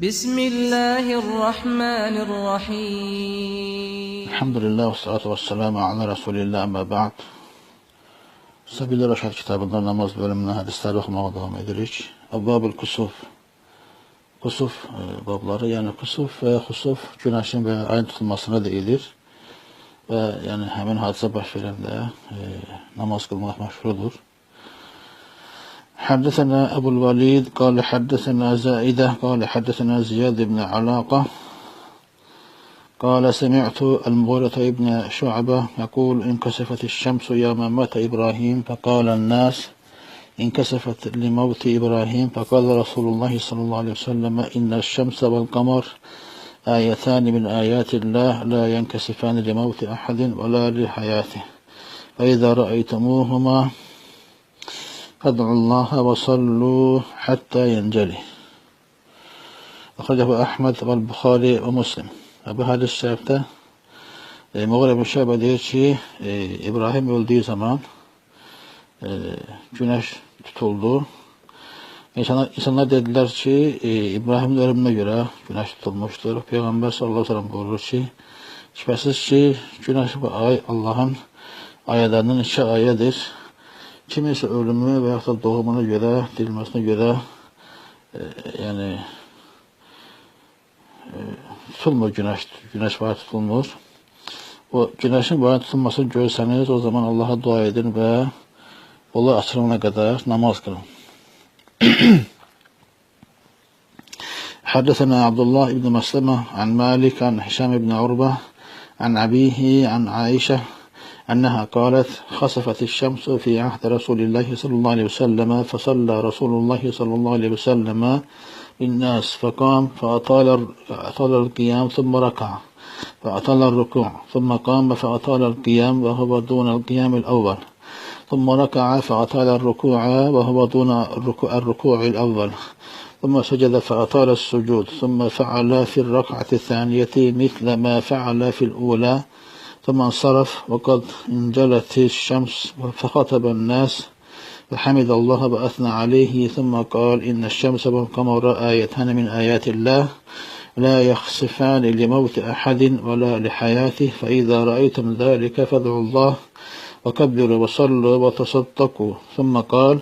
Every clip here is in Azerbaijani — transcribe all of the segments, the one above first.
Bismillahirrahmanirrahim. Elhamdülillah ve salatu ve selamu ala Resulillah ama ba'd. Sabil-i Reşad kitabında namaz bölümüne hadisler okumaya devam edirik. Ebbabül kusuf. Kusuf babları, yani kusuf ve husuf güneşin ve ayın tutulmasına deyilir. Ve yani hemen hadise baş verende namaz kılmak meşrudur. حدثنا أبو الوليد قال حدثنا زائدة قال حدثنا زياد بن علاقة قال سمعت المغيرة بن شعبة يقول انكسفت الشمس يوم مات إبراهيم فقال الناس انكسفت لموت إبراهيم فقال رسول الله صلى الله عليه وسلم إن الشمس والقمر آيتان من آيات الله لا ينكسفان لموت أحد ولا لحياته فإذا رأيتموهما فادعوا الله وصلوا حتى ينجلي. أخرجه أحمد والبخاري ومسلم. Bu hadis-i şerifte Mughire bin Şu'be diyor ki İbrahim öldüğü zaman güneş tutuldu. İnsanlar dediler ki İbrahim'in ölümüne göre güneş tutulmuştur. Peygamber sallallahu aleyhi ve sellem buyurur ki şüphesiz ki güneş ve ay Allah'ın ayetlerinin iki ayetidir. Kimisi ölümü veya da doğumuna göre, dirilmesine göre yani tutulmur güneş var tutulmur. O güneşin var tutulmasını görseniz o zaman Allah'a dua edin veolu açılana kadar namaz kılın. حدثنا عبد الله بن مسلمة عن مالك عن هشام بن عروة عن أبيه عن عائشة أنها قالت خسفت الشمس في عهد رسول الله صلى الله عليه وسلم فصلى رسول الله صلى الله عليه وسلم بالناس فقام فأطال القيام ثم ركع فأطال الركوع ثم قام فأطال القيام وهو دون القيام الأول ثم ركع فأطال الركوع وهو دون الركوع الأول ثم سجد فأطال السجود ثم فعل في الركعة الثانية مثل ما فعل في الأولى ثم انصرف وقد انجلت الشمس فخطب الناس فحمد الله وأثنى عليه ثم قال إن الشمس والقمر آيتان من آيات الله لا يخسفان لموت أحد ولا لحياته فإذا رأيتم ذلك فادعوا الله وكبروا وصلوا وتصدقوا ثم قال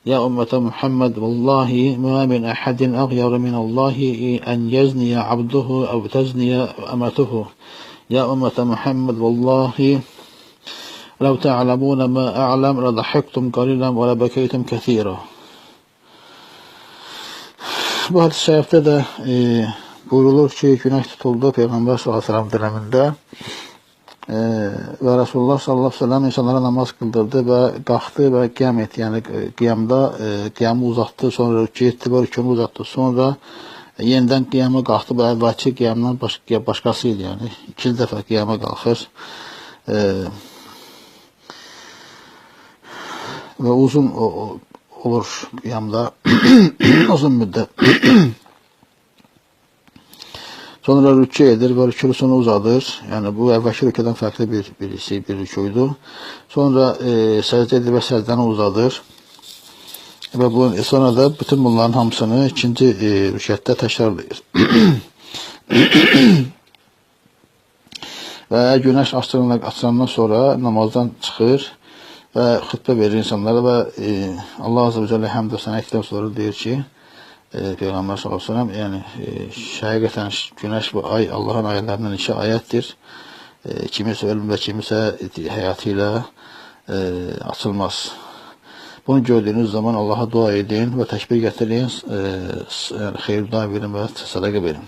يا أمة محمد والله ما من أحد أغير من الله أن يزني عبده أو تزني أمته يا أمة محمد والله لو تعلمون ما أعلم لضحكتم قليلا ولبكيتم كثيرا. Bu hadis-i şerifte de buyurulur ki güneş tutuldu Peygamber sallallahu aleyhi ve sellem döneminde ve Resulullah sallallahu aleyhi ve sellem insanlara namaz kıldırdı ve kalktı ve kıyam etti. Yani kıyamda kıyamı uzattı, sonra rükû etti ve rükûnu uzattı. Sonra yeniden kıyama kalktı. Bu evvelki kıyamdan başkasıydı yani. İkinci defa kıyama kalkır. Ve uzun olur kıyamda uzun müddet. Sonra rükû edir ve rükûsunu uzadır. Yani bu evvelki rükûdan farklı bir rükûydu. Sonra secde edir ve secdeni uzadır. Ve sonra da bütün bunların hamısını ikinci rükûtte tekrarlayır. Ve güneş açılandan sonra namazdan çıxır ve xutbə verir insanlara ve Allah Azze ve Celle həmd və sənə etdikdən sonra deyir ki Peygamber sallallahu aleyhi ve sellem yani həqiqətən güneş ve ay Allah'ın ayetlərindən iki ayətdir. Kimisi ölüm ve kimisi hayatıyla açılmaz. Bunu gördüğünüz zaman Allah'a dua edin ve tekbir getirin, yani hayır dua verin ve sadaka verin.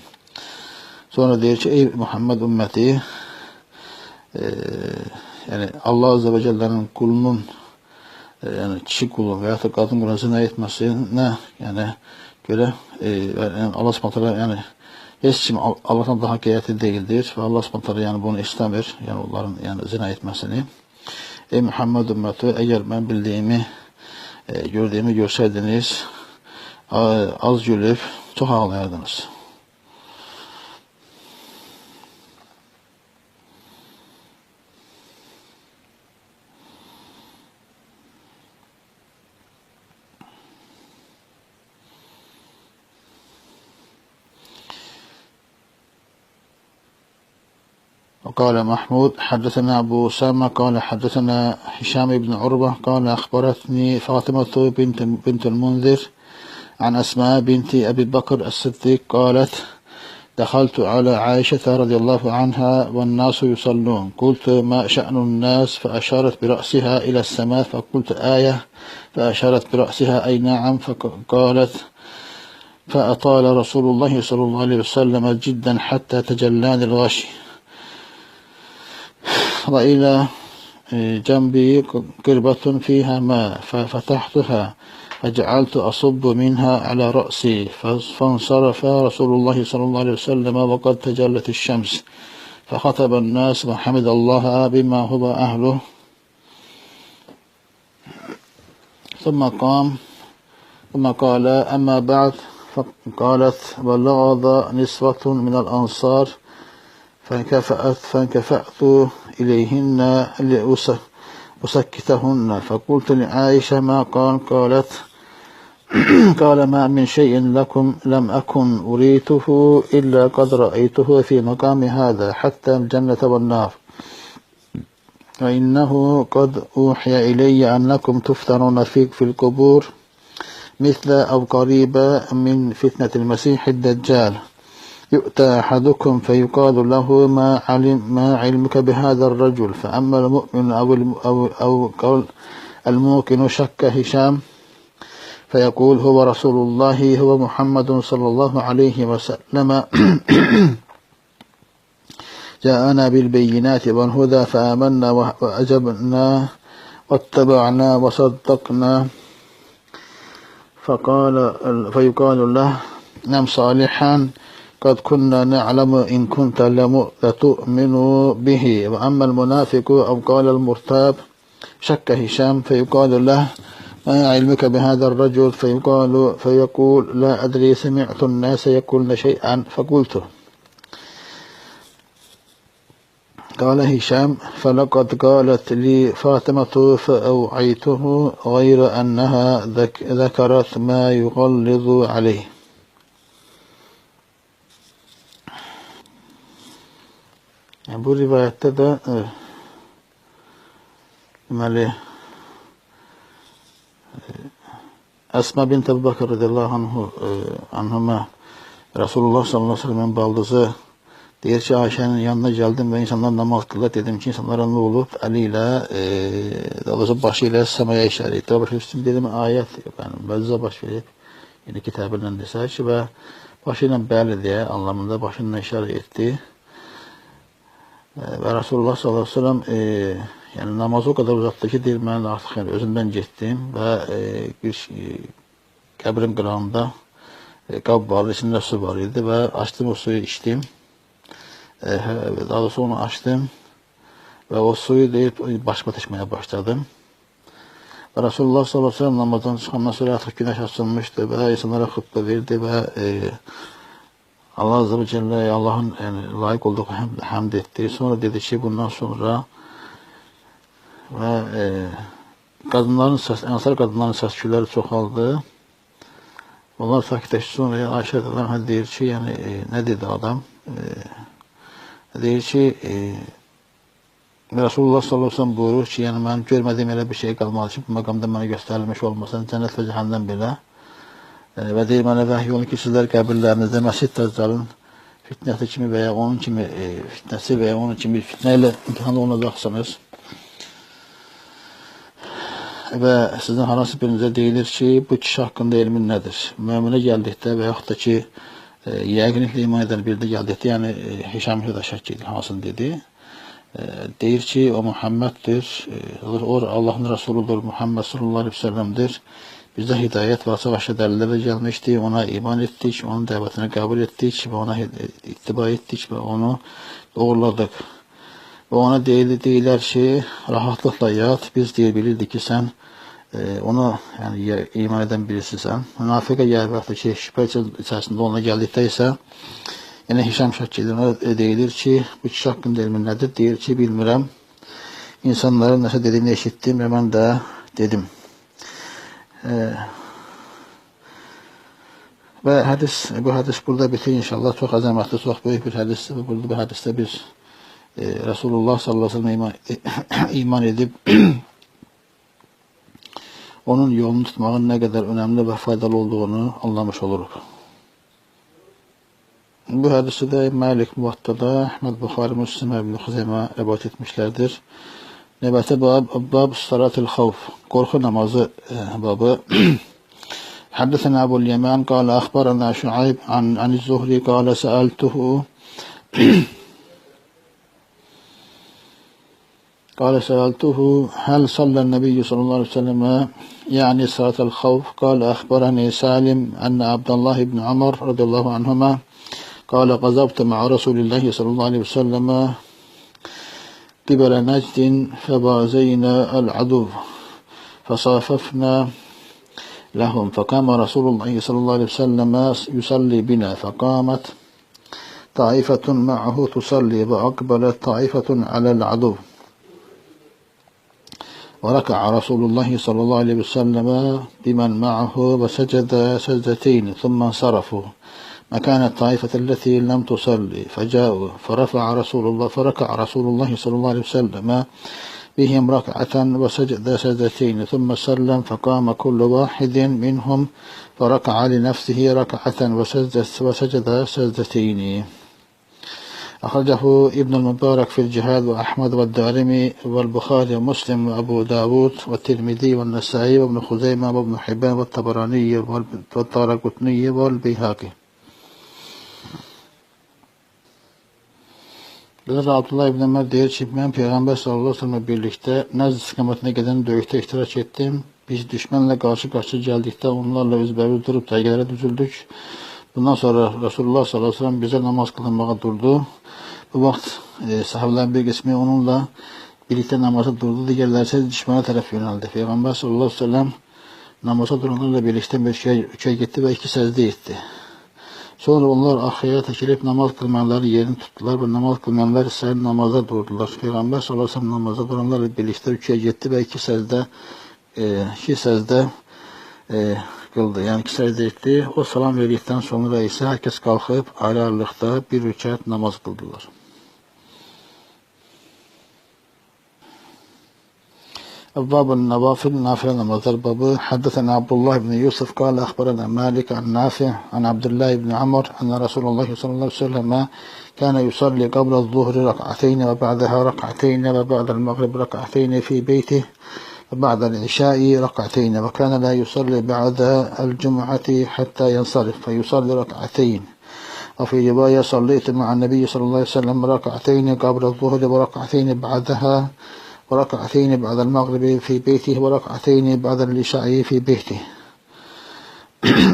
Sonra deyir ki ey Muhammed ümmeti yani Allah Azze ve Celle'nin kulunun yani kişi kulun veya da kadın kuluna zina etmesine yani göre yani Allah subhanahu yani hiç kim Allah'tan daha kıymetli değildir ve Allah subhanahu yani bunu istemir yani onların yani zina etmesini. Ey Muhammed ümmeti eğer ben bildiğimi gördüğümü görseydiniz az gülüp çok ağlayardınız. قال محمود حدثنا أبو أسامة قال حدثنا هشام بن عروة قال أخبرتني فاطمة بنت المنذر عن أسماء بنت أبي بكر الصديق قالت دخلت على عائشة رضي الله عنها والناس يصلون قلت ما شأن الناس فأشارت برأسها إلى السماء فقلت آية فأشارت برأسها أي نعم فقالت فأطال رسول الله صلى الله عليه وسلم جدا حتى تجلاني الغشي وإلى جنبي قربة فيها ماء ففتحتها فجعلت أصب منها على رأسي فانصرف رسول الله صلى الله عليه وسلم وقد تجلت الشمس فخطب الناس وحمد الله بما هو أهله ثم قال أما بعد فقالت بلغ نسوة من الأنصار فانكفأت إليهن لأسكتهن فقلت لعائشة ما قالت قال ما من شيء لكم لم أكن أريته إلا قد رأيته في مقام هذا حتى الجنة والنار وإنه قد أوحي إلي أنكم تفتنون في القبور مثل أو قريبا من فتنة المسيح الدجال يؤتى أحدكم فيقال له ما علمك بهذا الرجل فأما المؤمن أو الموقن شك هشام فيقول هو رسول الله هو محمد صلى الله عليه وسلم جاءنا بالبينات والهدى فآمنا وأجبنا واتبعنا وصدقنا فيقال له نعم صالحا قد كنا نعلم إن كنت لتؤمن به وأما المنافق أو قال المرتاب شك هشام فيقال له ما علمك بهذا الرجل فيقول لا أدري سمعت الناس يقولن شيئا فقلت قال هشام فلقد قالت لي فاطمة فأوعيته غير أنها ذكرت ما يغلظ عليه. Yani bu rivayette de Esma bint Ebu Bakır radıyallahu anhuma Resulullah sallallahu aleyhi ve sellem'in baldızı deyir ki Ayşe'nin yanına geldim ve insanlar namaz kıldılar. Dedim ki insanlara ne olup eliyle doğrusu başıyla semaya işaret etti. Başı üstünde dedim ayet yani mevzuza baş verip yine kitabından desek ki ve başıyla belli diye anlamında başıyla işaret etti. Ve Resulullah sallallahu aleyhi ve sellem yani namazı o kadar uzattı ki deyir ben artık yani özümden gittim ve bir kabrin qırağında qab vardı, içinde su var idi ve açtım o suyu içtim. Daha doğrusu onu açtım ve o suyu deyip başıma taşımaya başladım. Ve Resulullah sallallahu aleyhi ve sellem namazdan çıkandan sonra artık güneş açılmıştı ve insanlara hutbe verdi ve Allah Azze ve Celle Allah'ın yani layık olduğu hamd etti. Sonra dedi ki bundan sonra ve kadınların ses, ensar kadınların ses küçükleri çoxaldı. Onlar sakitleşti sonra Ayşe radıyallahu deyir ki yani ne dedi adam? Deyir ki Resulullah sallallahu aleyhi ve sellem buyurur ki yani ben görmediğim elə bir şey qalmalı ki bu məqamda mənə göstərilmiş olmasın cennet ve cehennem belə. Ve deyir mənə vəhy olun ki sizlər qəbirlərinizdə Məsih Dəccalın fitnəsi kimi veya onun kimi fitnəsi veya onun kimi bir fitnə ilə imtihanlı olacaqsınız. Ve sizin hansı birinizə deyilir ki bu kişi haqqında ilmin nədir? Möminə gəldikdə və yaxud da ki yəqinliklə iman edən bir də gəldikdə yəni Hişam da şək edir hansını dedi. Deyir ki o Muhammeddir, o Allah'ın Resuludur, Muhammed sallallahu aleyhi ve sellem'dir. Bizde hidayet varsa başka dəlillərlə gelmişti, ona iman ettik, onun dəvətini kabul ettik ve ona ittiba ettik ve onu doğruladık. Ve ona deyirlər ki, rahatlıkla yat, biz bilirdik ki sen onu yani iman eden birisisən. Münafıqa gəlbəkdir ki, şübhə içərisində ona gəldikdə isə yine Hişam şəkildə deyilir ki, bu kişi haqqında ilmin nədir? Deyir ki, bilmirəm. İnsanların nəsə dediyini eşitdim ve mən də dedim. Ve bu hadis burada bitir inşallah. Çok azametli, çok büyük bir hadistir. Burada bu hadiste biz Resulullah sallallahu aleyhi ve sellem iman edip onun yolunu tutmanın ne kadar önemli ve faydalı olduğunu anlamış oluruz. Bu hadisi de Malik Muvatta'da, Ahmed Bukhari, Müslim ve İbn-i Huzeyme rivayet etmişlerdir. Nebate bab salatul havf, korku namazı babı. Haddesena Ebu'l Yemen قال أخبرنا شعيب عن الزهري قال سألته هل صلى النبي صلى الله عليه وسلم يعني صلاة الخوف قال أخبرني سالم أن عبد الله بن عمر رضي الله عنهما قال غزوت مع رسول الله صلى الله عليه وسلم قبل نجد فبازينا العدو فصاففنا لهم فقام رسول الله صلى الله عليه وسلم يصلي بنا فقامت طائفة معه تصلي وأقبلت طائفة على العدو وركع رسول الله صلى الله عليه وسلم بمن معه وسجد سجدتين ثم انصرفوا مكان الطائفة التي لم تصلي فجاءوا فركع رسول الله صلى الله عليه وسلم بهم ركعة وسجد سجدتين ثم سلم فقام كل واحد منهم فركع لنفسه ركعة وسجد سجدتين. أخرجه ابن المبارك في الجهاد وأحمد والدارمي والبخاري ومسلم وأبو داود والترمذي والنسائي وابن خزيمة وابن حبان والطبراني والدارقطني والبيهقي. Abdullah ibn Ömer deyir ki, ben Peygamber sallallahu aleyhi ve sellem'le birlikte Nezd istikametine giden döyüşte iştirak ettim. Biz düşmanla karşı karşıya geldikte onlarla üzbevül durup dergelere düzüldük. Bundan sonra Resulullah sallallahu aleyhi ve sellem bize namaz kılınmağa durdu. Bu vakit sahabelerin bir kısmı onunla birlikte namaza durdu. Diğerleri ise düşmana taraf yöneldi. Peygamber sallallahu aleyhi ve sellem namaza duranlarla birlikte üçe gitti ve iki secde etti. Sonra onlar arkaya çekilip namaz kılmayanların yerini tuttular ve namaz kılmayanlar ise namaza durdular. Peygamber sallallahu aleyhi ve sellem namaza duranlarla birlikte üçe gitti ve iki secde kıldı. Yani iki secde etti. O salam verdikten sonra ise herkes kalkıp ayrı aralıkta bir rekat namaz kıldılar. باب النوافل نافلة نمازر باب. حدثنا عبد الله بن يوسف قال أخبرنا مالك عن نافع عن عبد الله بن عمر أن رسول الله صلى الله عليه وسلم كان يصلي قبل الظهر ركعتين وبعدها ركعتين وبعد المغرب ركعتين في بيته وبعد العشاء ركعتين وكان لا يصلي بعد الجمعة حتى ينصرف فيصلي ركعتين. وفي رواية صليت مع النبي صلى الله عليه وسلم ركعتين قبل الظهر وركعتين بعدها وركعتين بعد المغرب في بيته وركعتين بعد العشاء في بيته.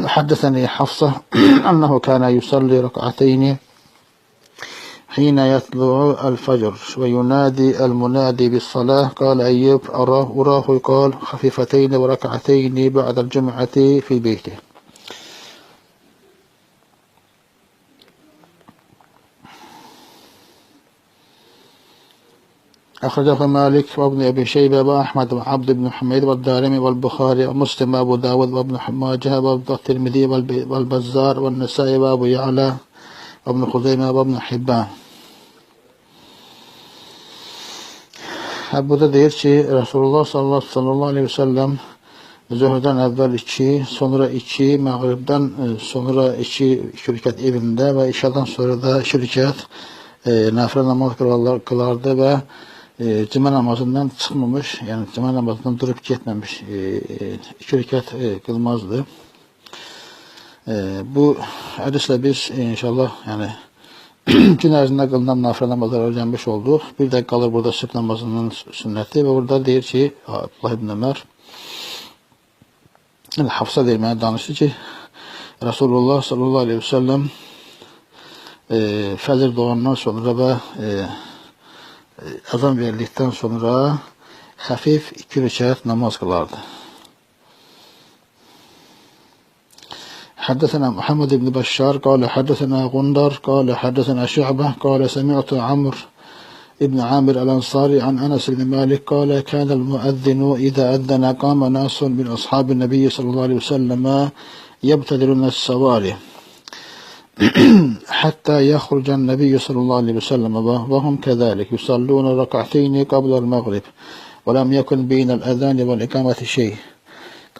حدثني حفصة أنه كان يصلي ركعتين حين يطلع الفجر وينادي المنادي بالصلاة. قال أيوب أراه قال خفيفتين وركعتين بعد الجمعة في بيته. أخرجه مالك وابن أبي شيبة وأحمد وعبد بن حميد والدارمي والبخاري ومسلم وأبو داود وابن ماجه والترمذي والبزار والنسائي وأبو يعلى وابن خزيمة وابن حبان. Bu da deyir ki, Resulullah sallallahu aleyhi ve sellem zöhrden evvel 2, sonra 2, mağribden sonra 2 rekat evinde ve işadan sonra da 2 rekat nafile namaz kılardı ve cuma namazından çıkmamış, yani cuma namazından durup gitmemiş, 2 rekat kılmazdı. Bu hadisle biz inşallah yani gün ərzində qılınan nafile namazları öyrənmiş olduq. Bir də qalır burada sübh namazının sünnəti və burada deyir ki, Abdullah ibn Ömer Hafsa deyir, mənə danışdı ki, Resulullah sallallahu aleyhi ve sellem fəcr doğandan sonra və azan verdikten sonra hafif 2 rekat namaz kılardı. حدثنا محمد بن بشار قال حدثنا غندر قال حدثنا شعبة قال سمعت عمرو ابن عامر الأنصاري عن أنس بن مالك قال كان المؤذن إذا أذن قام ناس من أصحاب النبي صلى الله عليه وسلم يبتدرون السواري حتى يخرج النبي صلى الله عليه وسلم وهم كذلك يصلون ركعتين قبل المغرب ولم يكن بين الأذان والإقامة شيء.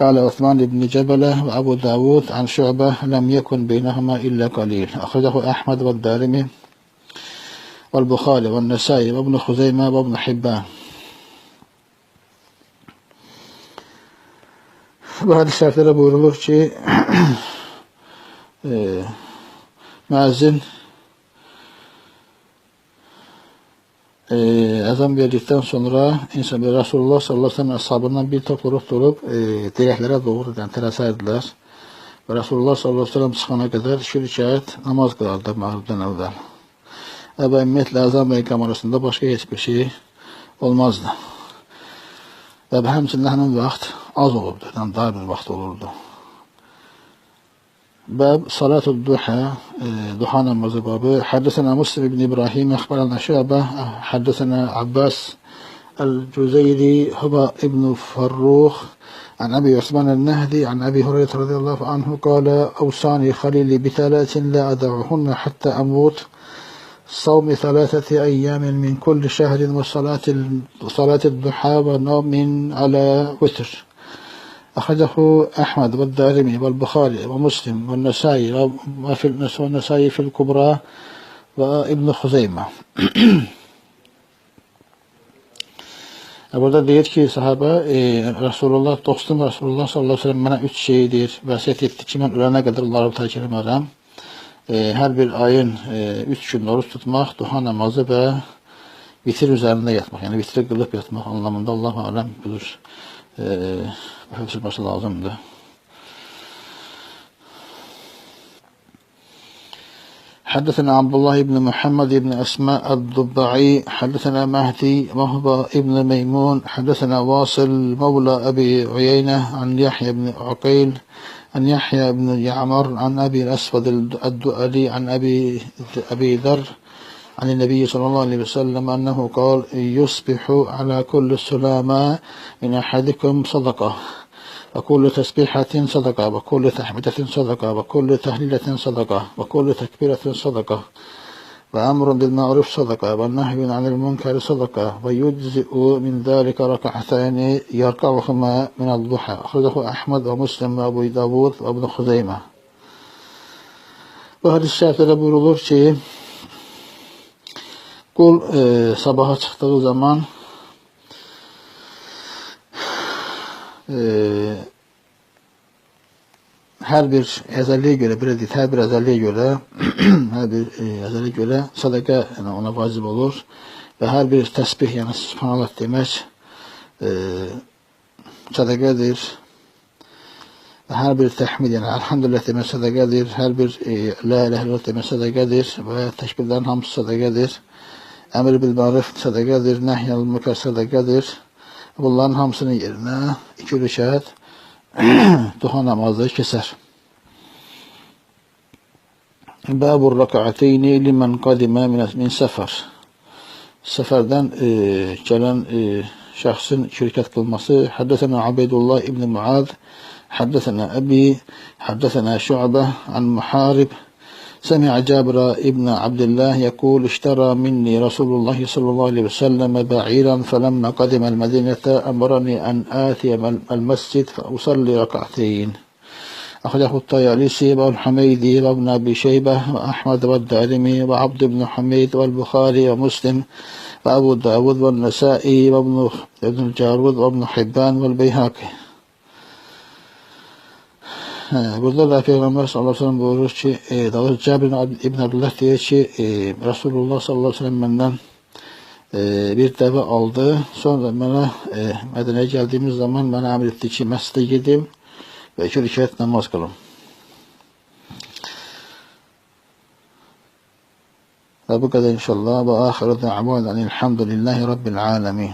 قال عثمان بن جبلة وأبو داود عن شعبة لم يكن بينهما إلا قليل. أخرجه أحمد والدارمي والبخاري والنسائي وابن خزيمة وابن حبان. Bu hadislerde buyurulur ki müezzin ezan verdikten sonra insan bir Resulullah sallallahu aleyhi ve sellem ashabından bir topluluk durup direklere doğru enteresandılar. Ve Resulullah sallallahu aleyhi ve sellem çıkana kadar 2 rekat namaz kılardı mağribden evvel. Ve ümmetle ezan ve ikam arasında başka hiçbir şey olmazdı. Ve həmçinin həmin vaxt az olurdu, yani dar bir vaxt olurdu. Bab salatul duha, duha namazı babı. Haddesena Muslim ibn İbrahim, akhbarana Şu'be, haddesena Abbas el-Cüzeyri, Huba ibn Farruh, an Abi Osman el-Nehdi, an Abi Hureyre radıyallahu anhu, kâle, Avsani Khalili bitalatin la ada'uhunna hatta amut. صوم 3 أيام من كل شهر وصلاة الضحى ونوم على وتر. أخرجه أحمد والدارمي والبخاري ومسلم والنسائي في الكبرى وابن خزيمة. Burada deyir ki sahabe Resulullah, dostum Resulullah sallallahu aleyhi ve sellem bana 3 şeydir vasiyet etti ki ben ölene kadar onları terk etmem. Her bir ayın 3 gün oruç tutmak, duha namazı ve vitir üzerinde yatmak. Yani vitri kılıp yatmak anlamında Allah-u Alem bilir. Hafızılması lazımdı. حدثنا عبد الله بن محمد بن أسماء الضبعي حدثنا مهدي وهب ابن ميمون حدثنا واصل مولى أبي عيينة عن يحيى بن عقيل عن يحيى بن يعمر عن أبي الأسود الدؤلي عن أبي ذر عن النبي صلى الله عليه وسلم أنه قال يصبح على كل سلامة من أحدكم صدقة وكل تسبيحة صدقة وكل تحميدة صدقة وكل تهليلة صدقة وكل تكبيرة صدقة وأمر بالمعروف صدقة والنهي عن المنكر صدقة ويجزئ من ذلك ركعتين يركعهما من الضحى. أخرجه أحمد ومسلم وأبو داود وابن خزيمة. Bu hadis-i buyurulur ki kul sabaha çıktığı zaman her bir əzəlliyə görə, belə deyil, hər bir əzəlliyə görə sədaqə yəni ona vacib olur və hər bir təsbih, yəni subhanallah demək sədaqədir və hər bir təhmid, yəni elhamdülillah demək sədaqədir, hər bir la ilahe illallah demək sədaqədir və təkbirlərin hamısı sədaqədir, əmr bil ma'ruf sədaqədir, nəhy anil münkər sədaqədir. Bunların hamısının yerinə 2 rükət duha namazı keser. Babur rak'ateyni limen kadime min sefer. Seferden gelen şahsın 2 rekat kılması. Haddesena Ubeydullah ibn Muad, haddesena Abi, haddesena Şu'be an Muharib. سمع جابر ابن عبد الله يقول اشترى مني رسول الله صلى الله عليه وسلم بعيرا فلما قدم المدينة أمرني أن آتي المسجد فأصلي ركعتين. أخرجه الطيالسي والحميدي وابن أبي شيبة وأحمد والدارمي وعبد بن حميد والبخاري ومسلم وأبو داود والنسائي وابن الجارود وابن حبان والبيهقي. Burada da Peygamber sallallahu aleyhi ve sellem buyurur ki, Cabir ibn Abdullah diyor ki, Resulullah sallallahu aleyhi ve sellem benden bir deve aldı. Sonra bana Medine'ye geldiğimiz zaman bana emretti ki mescide gideyim ve 2 rekat namaz kılın. Ve bu kadar inşallah. Ve ahiru da'van elhamdülillahi rabbil alemin.